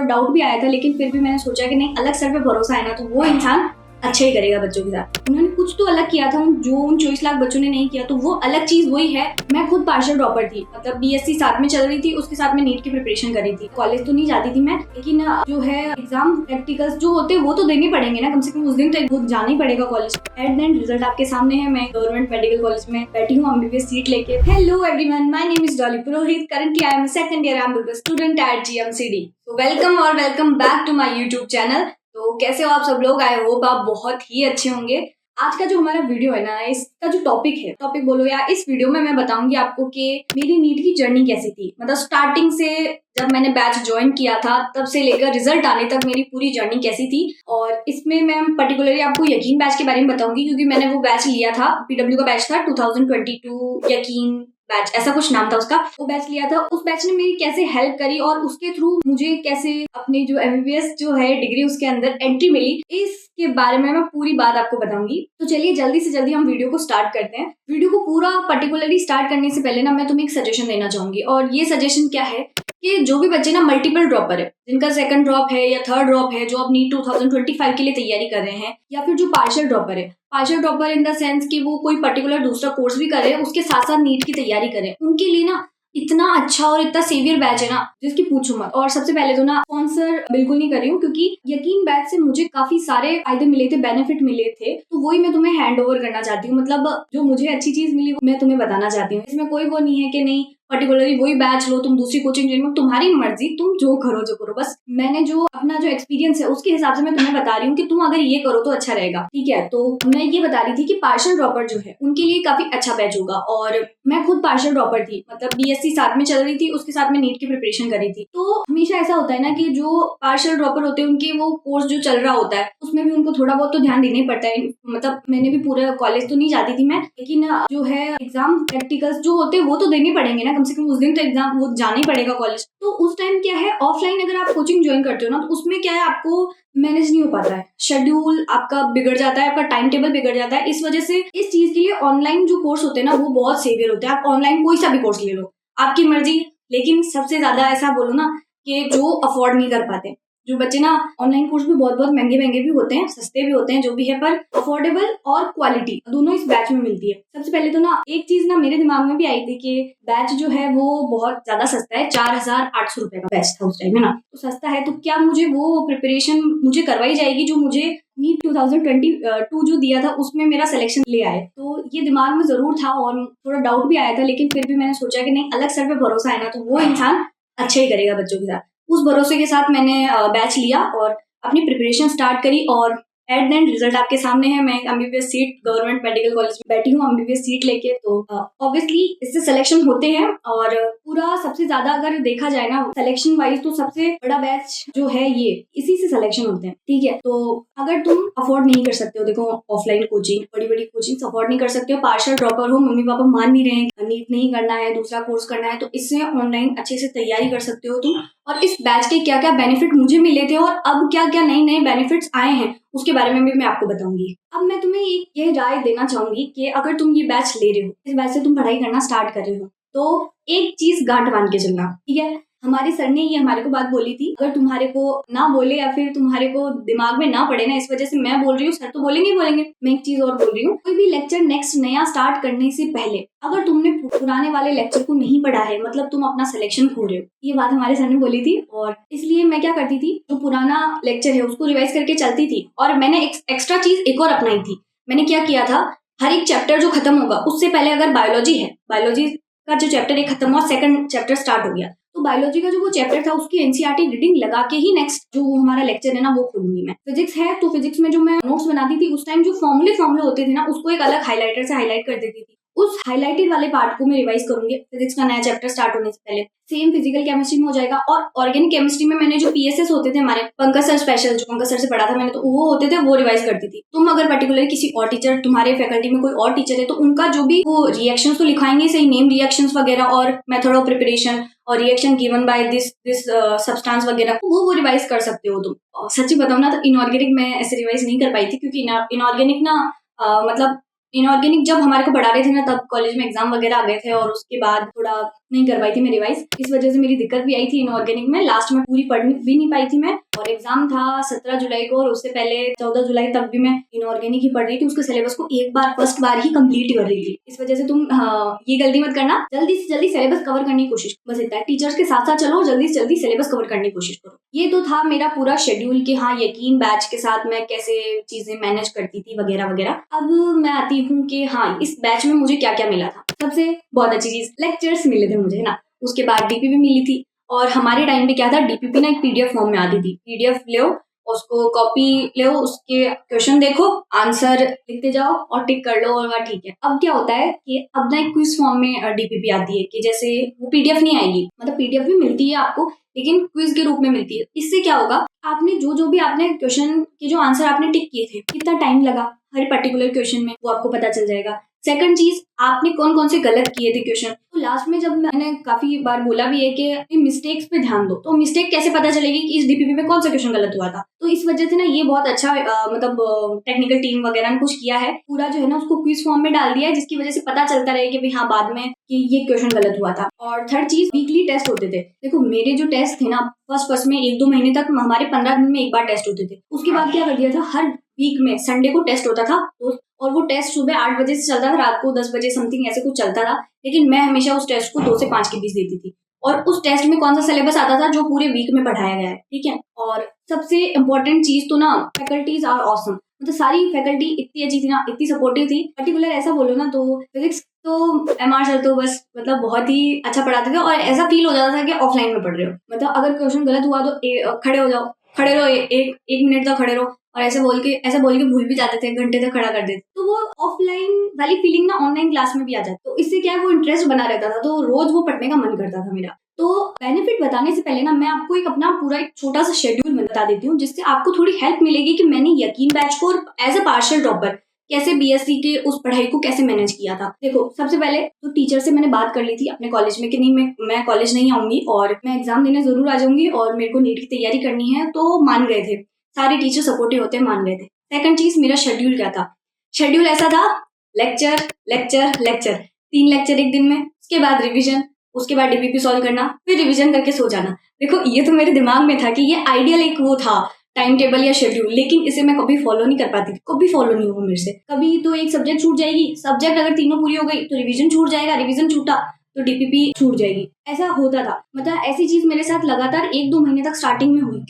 थोड़ा डाउट भी आया था, लेकिन फिर भी मैंने सोचा कि नहीं, अलग सर पे भरोसा है ना, तो वो इंसान अच्छा ही करेगा बच्चों के साथ। उन्होंने कुछ तो अलग किया था जो उन 24 लाख बच्चों ने नहीं किया, तो वो अलग चीज वही है। मैं खुद पार्शियल ड्रॉपर थी, मतलब बीएससी साथ में चल रही थी, उसके साथ में नीट की प्रिपरेशन कर रही थी। कॉलेज तो नहीं जाती थी मैं, लेकिन जो है एग्जाम प्रैक्टिकल्स जो होते हैं वो तो देने पड़ेंगे ना, कम से कम उस दिन तो जाना ही पड़ेगा college. At the end result आपके सामने है। मैं गवर्नमेंट मेडिकल कॉलेज में बैठी हूँ एमबीबीएस सीट लेके। Hello everyone, my name is Dolly Purohit. Currently I am second year MBBS student at GMCD. तो वेलकम और welcome back to my YouTube channel. तो कैसे हो आप सब लोग? आई होप आप बहुत ही अच्छे होंगे। आज का जो हमारा वीडियो है ना, इसका जो टॉपिक बोलो या इस वीडियो में मैं बताऊंगी आपको कि मेरी नीट की जर्नी कैसी थी। मतलब स्टार्टिंग से जब मैंने बैच ज्वाइन किया था तब से लेकर रिजल्ट आने तक मेरी पूरी जर्नी कैसी थी। और इसमें मैं पर्टिकुलरली आपको यकीन बैच के बारे में बताऊंगी, क्योंकि मैंने वो बैच लिया था, पीडब्ल्यू का बैच था 2022 यकीन बैच, ऐसा कुछ नाम था उसका। वो बैच लिया था, उस बैच ने मेरी कैसे हेल्प करी और उसके थ्रू मुझे कैसे अपनी जो एमबीबीएस जो है डिग्री उसके अंदर एंट्री मिली, इसके बारे में मैं पूरी बात आपको बताऊंगी। तो चलिए जल्दी से जल्दी हम वीडियो को स्टार्ट करते हैं। वीडियो को पूरा पर्टिकुलरली स्टार्ट करने से पहले ना मैं तुम्हें एक सजेशन देना चाहूंगी, और ये सजेशन क्या है कि जो भी बच्चे ना मल्टीपल ड्रॉपर है, जिनका सेकंड ड्रॉप है या थर्ड ड्रॉप है, जो अब नीट 2025 के लिए तैयारी कर रहे हैं, या फिर जो पार्शियल ड्रॉपर है, partial dropper in the sense कि वो कोई पर्टिकुलर दूसरा कोर्स भी करे, उसके साथ साथ नीट की तैयारी करे, उनके लिए ना इतना अच्छा और इतना सेवियर बैच है ना, जिसकी पूछो मत। और सबसे पहले तो ना स्पॉन्सर बिल्कुल नहीं कर रही हूँ, क्योंकि यकीन बैच से मुझे काफी सारे फायदे मिले थे, बेनिफिट मिले थे, तो वही मैं तुम्हें हैंड ओवर करना चाहती हूँ। मतलब जो मुझे अच्छी चीज मिली वो मैं तुम्हें बताना चाहती हूँ। इसमें कोई वो नहीं है कि नहीं पर्टिकुलरली वही बैच लो, तुम दूसरी कोचिंग ज्वाइन करो, तुम्हारी मर्जी, तुम जो करो। बस मैंने जो अपना जो एक्सपीरियंस है उसके हिसाब से मैं तुम्हें बता रही हूँ कि तुम अगर ये करो तो अच्छा रहेगा, ठीक है। तो मैं ये बता रही थी कि पार्शियल ड्रॉपर जो है उनके लिए काफी अच्छा बैच होगा। और मैं खुद पार्शियल ड्रॉपर थी, मतलब बीएससी साथ में चल रही थी, उसके साथ में नीट की प्रिपरेशन कर रही थी। तो हमेशा ऐसा होता है ना कि जो पार्शियल ड्रॉपर होते हैं उनके वो कोर्स जो चल रहा होता है उसमें भी उनको थोड़ा बहुत तो ध्यान देना ही पड़ता है। मतलब मैंने भी पूरा कॉलेज तो नहीं जाती थी मैं, लेकिन जो है एग्जाम प्रैक्टिकल्स जो होते हैं वो तो देने पड़ेंगे ना, कम से कम उस दिन तो एग्जाम वो जाना ही पड़ेगा कॉलेज। तो उस टाइम क्या है, ऑफलाइन अगर आप कोचिंग ज्वाइन करते हो ना, तो उसमें क्या है, आपको मैनेज नहीं हो पाता है, शेड्यूल आपका बिगड़ जाता है, आपका टाइम टेबल बिगड़ जाता है। इस वजह से इस चीज के लिए ऑनलाइन जो कोर्स होते हैं ना वो बहुत सेवियर होते हैं। आप ऑनलाइन कोई सा भी कोर्स ले लो, आपकी मर्जी। लेकिन सबसे ज्यादा ऐसा बोलो ना कि जो अफोर्ड नहीं कर पाते, जो बच्चे ना, ऑनलाइन कोर्स भी बहुत महंगे भी होते हैं, सस्ते भी होते हैं, जो भी है, पर अफोर्डेबल और क्वालिटी दोनों इस बैच में मिलती है। सबसे पहले तो ना एक चीज ना मेरे दिमाग में भी आई थी कि बैच जो है वो बहुत ज्यादा सस्ता है, 4800 रुपए का बैच था उस टाइम, है ना। तो सस्ता है तो क्या मुझे वो प्रिपरेशन मुझे करवाई जाएगी जो मुझे नीट 2022 जो दिया था उसमें मेरा सिलेक्शन ले आए। तो ये दिमाग में जरूर था और थोड़ा डाउट भी आया था, लेकिन फिर भी मैंने सोचा कि नहीं, अलग सर पे भरोसा है ना, तो वो इंसान अच्छा ही करेगा बच्चों के साथ। उस भरोसे के साथ मैंने बैच लिया और अपनी प्रिपरेशन स्टार्ट करी। और एट द एंड रिजल्ट आपके सामने है। मैं MBBS seat government medical college में बैठी हूँ एमबीबीएस सीट लेके। तो ऑब्वियसली इससे सिलेक्शन होते हैं, और पूरा सबसे ज्यादा अगर देखा जाए ना सिलेक्शन वाइज, तो सबसे बड़ा बैच जो है ये इसी से सिलेक्शन होते हैं, ठीक है। तो अगर तुम अफोर्ड नहीं कर सकते हो, देखो ऑफलाइन कोचिंग, बड़ी कोचिंग अफोर्ड नहीं कर सकते हो, पार्शियल ड्रॉपर हो, मम्मी पापा मान नहीं रहे हैं, नीट नहीं करना है, दूसरा कोर्स करना है, तो इससे ऑनलाइन अच्छे से तैयारी कर सकते हो तुम। और इस बैच के क्या क्या बेनिफिट मुझे मिले थे और अब क्या क्या नए बेनिफिट्स आए हैं उसके बारे में भी मैं आपको बताऊंगी। अब मैं तुम्हें ये राय देना चाहूंगी कि अगर तुम ये बैच ले रहे हो, इस बैच से तुम पढ़ाई करना स्टार्ट कर रहे हो, तो एक चीज गांठ बांध के चलना, ठीक है। हमारे सर ने ये हमारे को बात बोली थी, अगर तुम्हारे को ना बोले या फिर तुम्हारे को दिमाग में ना पड़े ना, इस वजह से मैं बोल रही हूँ, सर तो बोलेंगे ही बोलेंगे। मैं एक चीज और बोल रही हूँ, कोई भी लेक्चर नेक्स्ट नया स्टार्ट करने से पहले अगर तुमने पुराने वाले लेक्चर को नहीं पढ़ा है, मतलब तुम अपना सिलेक्शन खो रहे हो। ये बात हमारे सर ने बोली थी, और इसलिए मैं क्या करती थी, जो पुराना लेक्चर है उसको रिवाइज करके चलती थी। और मैंने एक्स्ट्रा चीज एक और अपनाई थी। मैंने क्या किया था, हर एक चैप्टर जो खत्म होगा उससे पहले, अगर बायोलॉजी है, बायोलॉजी का जो चैप्टर एक खत्म हुआ, सेकंड चैप्टर स्टार्ट हो गया, तो बायोलॉजी का जो वो चैप्टर था उसकी एनसीईआरटी रीडिंग लगा के ही नेक्स्ट जो हमारा लेक्चर है ना वो खोलूंगी मैं। फिजिक्स है तो फिजिक्स में जो मैं नोट्स बनाती थी उस टाइम जो फॉर्मूले होते थे ना, उसको एक अलग हाईलाइटर से हाईलाइट कर देती थी। उस हाईलाइटेड वाले पार्ट को मैं रिवाइज करूंगी फिजिक्स का नया चैप्टर स्टार्ट होने से पहले। सेम फिजिकल केमिस्ट्री में हो जाएगा। और ऑर्गेनिक केमिस्ट्री में मैंने जो पीएसएस होते थे हमारे, पंकज सर स्पेशल, जो पंकज सर से पढ़ा था मैंने, तो वो होते थे, वो रिवाइज करती थी। तुम अगर पर्टिकुलर किसी और टीचर, तुम्हारे फैकल्टी में कोई और टीचर है, तो उनका जो भी वो रिएक्शंस तो लिखाएंगे सही, नेम रिएक्शंस वगैरह और मेथड ऑफ प्रिपरेशन और reaction given by this substance वगैरह, वो रिवाइज कर सकते हो तुम। सच्ची बताऊं ना तो इनऑर्गेनिक मैं ऐसे रिवाइज नहीं कर पाई थी, क्योंकि इनऑर्गेनिक ना मतलब इनऑर्गेनिक जब हमारे को पढ़ा रहे थे ना, तब कॉलेज में एग्जाम वगैरह आ गए थे और उसके बाद थोड़ा नहीं करवाई थी मैं रिवाइज। इस वजह से मेरी दिक्कत भी आई थी इनऑर्गेनिक में, लास्ट में पूरी पढ़ भी नहीं पाई थी मैं। और एग्जाम था 17 जुलाई को और उससे पहले 14 जुलाई तक भी मैं इनऑर्गेनिक ही पढ़ रही थी। उसके सिलेबस को फर्स्ट बार ही कंप्लीट कर रही थी। इस वजह से तुम ये गलती मत करना, जल्दी से जल्दी सिलेबस कवर करने की कोशिश, बस इतना है। टीचर्स के साथ साथ चलो, जल्दी से जल्दी सिलेबस कवर करने की कोशिश करो। ये तो था मेरा पूरा शेड्यूल कि हाँ, यकीन बैच के साथ मैं कैसे चीजें मैनेज करती थी वगैरह वगैरह। अब मैं आती हूँ कि हाँ, इस बैच में मुझे क्या क्या मिला था। सबसे बहुत अच्छी चीज लेक्चर्स मिले थे मुझे, है ना। उसके बाद डीपीपी मिली थी, और हमारे टाइम पे क्या था, डीपीपी ना एक पीडीएफ फॉर्म में आती थी। पीडीएफ लो, उसको कॉपी लो, उसके क्वेश्चन देखो, आंसर लिखते जाओ और टिक कर लो और वह ठीक है। अब क्या होता है कि अब ना एक क्विज फॉर्म में डीपीपी आती है कि जैसे वो पीडीएफ नहीं आएगी, मतलब पीडीएफ भी मिलती है आपको लेकिन क्विज के रूप में मिलती है। इससे क्या होगा, आपने जो भी आपने क्वेश्चन के जो आंसर आपने टिक किए थे, कितना टाइम लगा हर पर्टिकुलर क्वेश्चन में, वो आपको पता चल जाएगा। सेकंड चीज, आपने कौन कौन से गलत किए थे क्वेश्चन। तो लास्ट में जब मैंने काफी बार बोला भी है कि मिस्टेक्स पे ध्यान दो, तो मिस्टेक कैसे पता चलेगी कि इस डीपीपी में कौन सा क्वेश्चन गलत हुआ था। तो इस वजह से ना ये बहुत अच्छा मतलब टेक्निकल टीम वगैरह ने कुछ किया है, पूरा जो है ना उसको क्विज फॉर्म में डाल दिया है, जिसकी वजह से पता चलता रहे कि भाई हाँ, बाद में कि ये क्वेश्चन गलत हुआ था। और थर्ड चीज, वीकली टेस्ट होते थे। देखो मेरे जो टेस्ट थे ना, फर्स्ट में 1-2 महीने तक हमारे 15 दिन में एक बार टेस्ट होते थे। उसके बाद क्या कर दिया था, हर वीक में संडे को टेस्ट होता था, और वो टेस्ट सुबह 8 बजे से चलता था, रात को 10 बजे समथिंग ऐसे कुछ चलता था। लेकिन मैं हमेशा उस टेस्ट को 2 से 5 के बीच देती थी, और उस टेस्ट में कौन सा सिलेबस आता था जो पूरे वीक में पढ़ाया गया है, ठीक है। और सबसे इम्पोर्टेंट चीज तो ना, फैकल्टीज आर ऑसम। मतलब सारी फैकल्टी इतनी अच्छी थी ना, इतनी सपोर्टिव थी। पर्टिकुलर ऐसा बोलो ना तो फिजिक्स तो एमआर सर तो बस मतलब बहुत ही अच्छा पढ़ाते थे, और ऐसा फील हो जाता था कि ऑफलाइन में पढ़ रहे हो। मतलब अगर क्वेश्चन गलत हुआ तो खड़े हो जाओ, खड़े रहो, एक मिनट तक खड़े रहो, और ऐसे बोल के भूल भी जाते थे, घंटे तक खड़ा कर देते। तो वो ऑफलाइन वाली फीलिंग ना ऑनलाइन क्लास में भी आ जाती। तो इससे क्या है, वो इंटरेस्ट बना रहता था, तो रोज वो पढ़ने का मन करता था मेरा। तो बेनिफिट बताने से पहले ना, मैं आपको अपना पूरा एक छोटा सा शेड्यूल बता देती हूँ, जिससे आपको थोड़ी हेल्प मिलेगी कि मैंने यकीन बैच को एज अ पार्शियल ड्रॉपर कैसे बीएससी के उस पढ़ाई को कैसे मैनेज किया था। देखो सबसे पहले तो टीचर से मैंने बात कर ली थी अपने कॉलेज में कि नहीं, मैं कॉलेज नहीं आऊंगी और मैं एग्जाम देने जरूर आ जाऊंगी और मेरे को नीट की तैयारी करनी है। तो मान गए थे, सारे टीचर सपोर्टिव होते हैं, मान गए थे। सेकंड चीज, मेरा शेड्यूल क्या था। शेड्यूल ऐसा था, लेक्चर लेक्चर लेक्चर, 3 लेक्चर एक दिन में, उसके बाद रिवीजन, उसके बाद डीपीपी सॉल्व करना, फिर रिवीजन करके सो जाना। देखो ये तो मेरे दिमाग में था कि ये आइडियल एक वो था टाइम टेबल या शेड्यूल, लेकिन इसे मैं कभी फॉलो नहीं कर पाती थी, कभी फॉलो नहीं हुआ मेरे से। कभी तो एक सब्जेक्ट छूट जाएगी, सब्जेक्ट अगर तीनों पूरी हो गई तो रिवीजन छूट जाएगा, रिवीजन छूटा तो डीपीपी छूट जाएगी, ऐसा होता था। मतलब ऐसी चीज मेरे साथ लगातार 1-2 महीने तक स्टार्टिंग में हुई।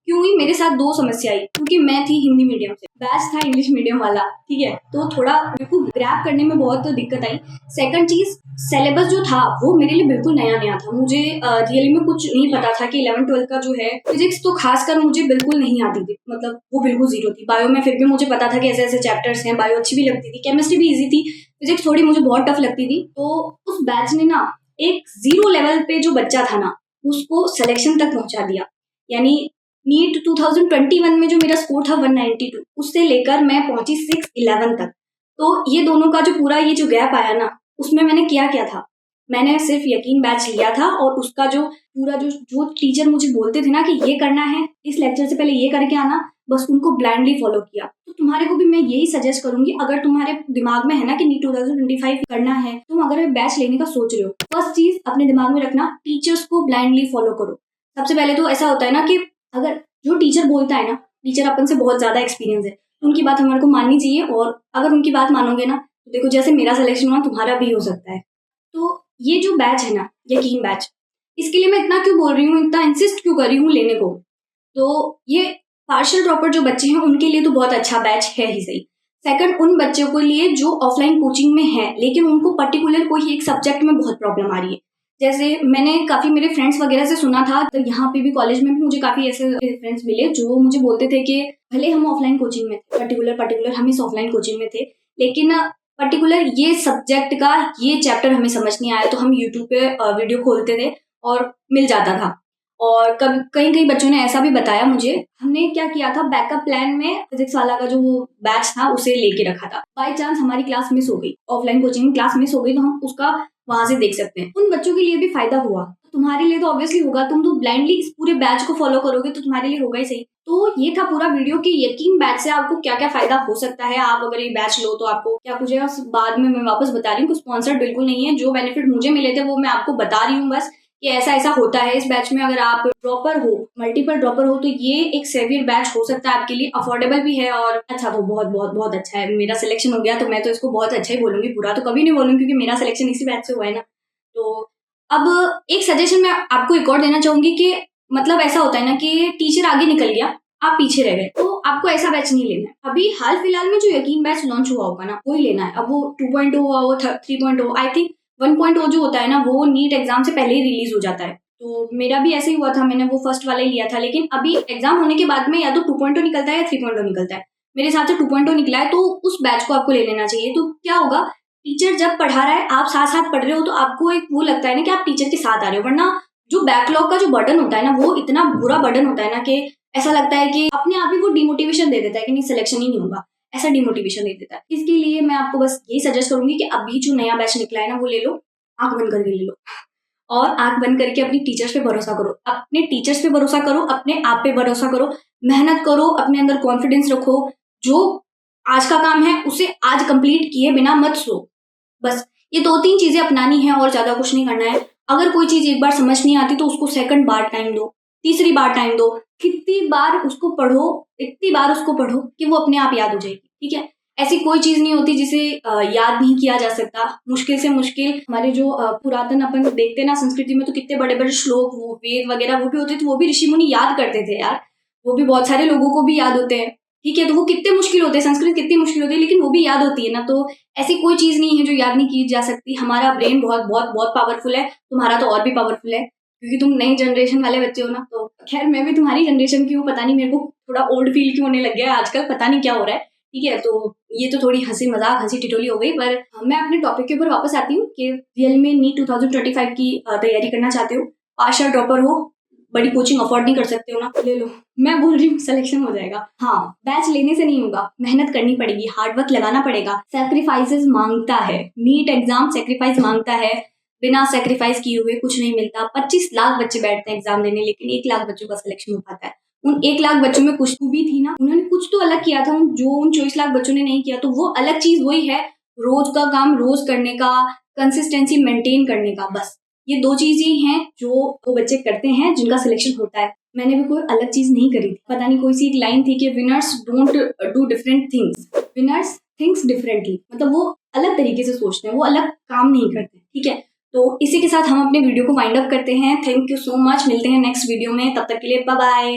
क्यों हुई मेरे साथ? 2 समस्या आई, क्योंकि मैं थी हिंदी मीडियम से, बैच था इंग्लिश मीडियम वाला, ठीक है, तो थोड़ा मेरे को ग्रैब करने में बहुत दिक्कत आई। सेकंड चीज, सिलेबस जो था वो मेरे लिए बिल्कुल नया था, मुझे रियली में कुछ नहीं पता था कि 11th-12th का जो है फिजिक्स तो खासकर मुझे बिल्कुल नहीं आती थी, मतलब वो बिल्कुल जीरो थी। बायो में फिर भी मुझे पता था कि ऐसे ऐसे चैप्टर्स हैं, बायो अच्छी भी लगती थी, केमिस्ट्री भी ईजी थी, फिजिक्स थोड़ी मुझे बहुत टफ लगती थी। तो उस बैच ने ना एक 0 लेवल पे जो बच्चा था ना, उसको सिलेक्शन तक पहुंचा दिया। यानी नीट 2021 में जो मेरा स्कोर था 192, उससे लेकर मैं पहुंची 611 तक। तो ये दोनों का जो पूरा ये जो गैप आया ना, उसमें मैंने क्या था, मैंने सिर्फ यकीन बैच लिया था, और उसका जो पूरा जो टीचर मुझे बोलते थे ना कि ये करना है, इस लेक्चर से पहले ये करके आना, बस उनको ब्लाइंडली फॉलो किया। तो तुम्हारे को भी मैं यही सजेस्ट करूंगी, अगर तुम्हारे दिमाग में है ना कि नीट 2025 करना है, तुम अगर बैच लेने का सोच रहे हो, फर्स्ट चीज अपने दिमाग में रखना, टीचर्स को ब्लाइंडली फॉलो करो। सबसे पहले तो ऐसा होता है ना कि अगर जो टीचर बोलता है ना, टीचर अपन से बहुत ज्यादा एक्सपीरियंस है, उनकी बात हमारे को माननी चाहिए, और अगर उनकी बात मानोगे ना, तो देखो जैसे मेरा सिलेक्शन हुआ, तुम्हारा भी हो सकता है। तो ये जो बैच है ना, यकीन बैच, इसके लिए मैं इतना क्यों बोल रही हूँ, इतना इंसिस्ट क्यों कर रही हूँ लेने को, तो ये पार्शियल ड्रॉपर जो बच्चे हैं उनके लिए तो बहुत अच्छा बैच है ही सही। सेकंड, उन बच्चों के लिए जो ऑफलाइन कोचिंग में है लेकिन उनको पर्टिकुलर कोई एक सब्जेक्ट में बहुत प्रॉब्लम आ रही है। जैसे मैंने काफी मेरे फ्रेंड्स वगैरह से सुना था, तो यहाँ पे भी कॉलेज में भी मुझे काफी ऐसे फ्रेंड्स मिले जो मुझे बोलते थे कि भले हम ऑफलाइन कोचिंग में थे, पर्टिकुलर हम इस ऑफलाइन कोचिंग में थे, लेकिन पर्टिकुलर ये सब्जेक्ट का ये चैप्टर हमें समझ नहीं आया, तो हम यूट्यूब पे वीडियो खोलते थे और मिल जाता था। और कई बच्चों ने ऐसा भी बताया मुझे, हमने क्या किया था, बैकअप प्लान में फिजिक्स वाला का जो बैच था उसे लेके रखा था। बाय चांस हमारी क्लास मिस हो गई, ऑफलाइन कोचिंग में क्लास मिस हो गई, तो हम उसका वहां से देख सकते हैं। उन बच्चों के लिए भी फायदा हुआ। तुम्हारे लिए तो ऑब्वियसली होगा, तुम तो ब्लाइंडली इस पूरे बैच को फॉलो करोगे तो तुम्हारे लिए होगा ही सही। तो ये था पूरा वीडियो कि यकीन बैच से आपको क्या क्या फायदा हो सकता है, आप अगर ये बैच लो तो आपको क्या कुछ है। बाद में मैं वापस बता रही हूँ, कुछ स्पॉन्सर्ड बिल्कुल नहीं है, जो बेनिफिट मुझे मिले थे वो मैं आपको बता रही हूँ बस कि ऐसा ऐसा होता है इस बैच में। अगर आप ड्रॉपर हो, मल्टीपल ड्रॉपर हो, तो ये एक सेवियर बैच हो सकता है आपके लिए, अफोर्डेबल भी है और अच्छा तो बहुत बहुत बहुत अच्छा है। मेरा सिलेक्शन हो गया तो मैं तो इसको बहुत अच्छा ही बोलूंगी, बुरा तो कभी नहीं बोलूंगी क्योंकि मेरा सिलेक्शन इसी बैच से हुआ है ना। तो अब एक सजेशन मैं आपको एक और देना चाहूंगी कि मतलब ऐसा होता है ना कि टीचर आगे निकल गया, आप पीछे रह गए, तो आपको ऐसा बैच नहीं लेना है। अभी हाल फिलहाल में जो यकीन बैच लॉन्च हुआ होगा ना वही लेना है। अब वो 2.0 हुआ, वो 3.0, आई थिंक 1.0 जो होता है ना वो नीट एग्जाम से पहले ही रिलीज हो जाता है। तो मेरा भी ऐसे ही हुआ था, मैंने वो फर्स्ट वाला ही लिया था, लेकिन अभी एग्जाम होने के बाद में या तो 2.0 निकलता है या 3.0 निकलता है। मेरे हिसाब से 2.0 निकला है, तो उस बैच को आपको ले लेना चाहिए। तो क्या होगा, टीचर जब पढ़ा रहा है आप साथ साथ पढ़ रहे हो तो आपको एक वो लगता है ना कि आप टीचर के साथ आ रहे हो, वरना जो बैकलॉग का जो बर्डन होता है ना वो इतना बुरा बर्डन होता है ना कि ऐसा लगता है कि अपने आप ही वो डिमोटिवेशन दे देता है कि नहीं सिलेक्शन ही नहीं होगा, ऐसा डिमोटिवेशन दे देता है। इसके लिए मैं आपको बस यही सजेस्ट करूंगी कि अभी जो नया बैच निकला है ना वो ले लो, आंख बंद करके ले लो और आंख बंद करके अपनी टीचर्स पे भरोसा करो, अपने टीचर्स पे भरोसा करो, अपने आप पे भरोसा करो, मेहनत करो, अपने अंदर कॉन्फिडेंस रखो। जो आज का काम है उसे आज कंप्लीट किए बिना मत सो। बस ये 2-3 चीजें अपनानी है और ज्यादा कुछ नहीं करना है। अगर कोई चीज एक बार समझ नहीं आती तो उसको सेकंड बार टाइम दो, तीसरी बार टाइम दो, कितनी बार उसको पढ़ो, इतनी बार उसको पढ़ो कि वो अपने आप याद हो जाएगी। ठीक है, ऐसी कोई चीज नहीं होती जिसे याद नहीं किया जा सकता। मुश्किल से मुश्किल हमारे जो पुरातन अपन देखते ना संस्कृति में, तो कितने बड़े बड़े श्लोक, वो वेद वगैरह वो भी होते थे, वो भी ऋषि मुनि याद करते थे यार। वो भी बहुत सारे लोगों को भी याद होते हैं। ठीक है, तो वो कितने मुश्किल होते हैं, संस्कृत कितनी मुश्किल होती है, लेकिन वो भी याद होती है ना। तो ऐसी कोई चीज नहीं है जो याद नहीं की जा सकती। हमारा ब्रेन बहुत बहुत बहुत पावरफुल है, तुम्हारा तो और भी पावरफुल है क्योंकि तुम नई जनरेशन वाले बच्चे हो ना। तो खैर मैं भी तुम्हारी जनरेशन की हूँ, पता नहीं मेरे को थोड़ा ओल्ड फील क्यों होने लग गया है आजकल, पता नहीं क्या हो रहा है। ठीक है, तो ये तो थोड़ी हंसी मजाक हंसी टिटोली हो गई, पर मैं अपने टॉपिक के ऊपर वापस आती हूँ कि रियल में नीट 2025 की तैयारी करना चाहते हो, पास या ड्रॉपर हो, बड़ी कोचिंग अफोर्ड नहीं कर सकते हो ना, ले लो। मैं बोल रही हूँ सिलेक्शन हो जाएगा। हाँ, बैच लेने से नहीं होगा, मेहनत करनी पड़ेगी, हार्डवर्क लगाना पड़ेगा, सेक्रीफाइसेस मांगता है। नीट एग्जाम सेक्रीफाइस मांगता है, बिना सेक्रीफाइस किए हुए कुछ नहीं मिलता। 25 लाख बच्चे बैठते हैं एग्जाम देने, लेकिन 1 लाख बच्चों का सिलेक्शन हो पाता है। उन 1 लाख बच्चों में कुछ खूबी थी ना, उन्होंने कुछ तो अलग किया था, जो उन 24 लाख बच्चों ने नहीं किया। तो वो अलग चीज वही है, रोज का काम रोज करने का, कंसिस्टेंसी मेंटेन करने का। बस ये 2 चीज ही हैं जो वो बच्चे करते हैं जिनका सिलेक्शन होता है। मैंने भी कोई अलग चीज नहीं करी थी। पता नहीं कोई सी एक लाइन थी कि winners don't do different things, winners thinks differently, मतलब वो अलग तरीके से सोचते हैं, वो अलग काम नहीं करते। ठीक है, तो इसी के साथ हम अपने वीडियो को वाइंड अप करते हैं। थैंक यू सो मच, मिलते हैं नेक्स्ट वीडियो में, तब तक के लिए बाय बाय।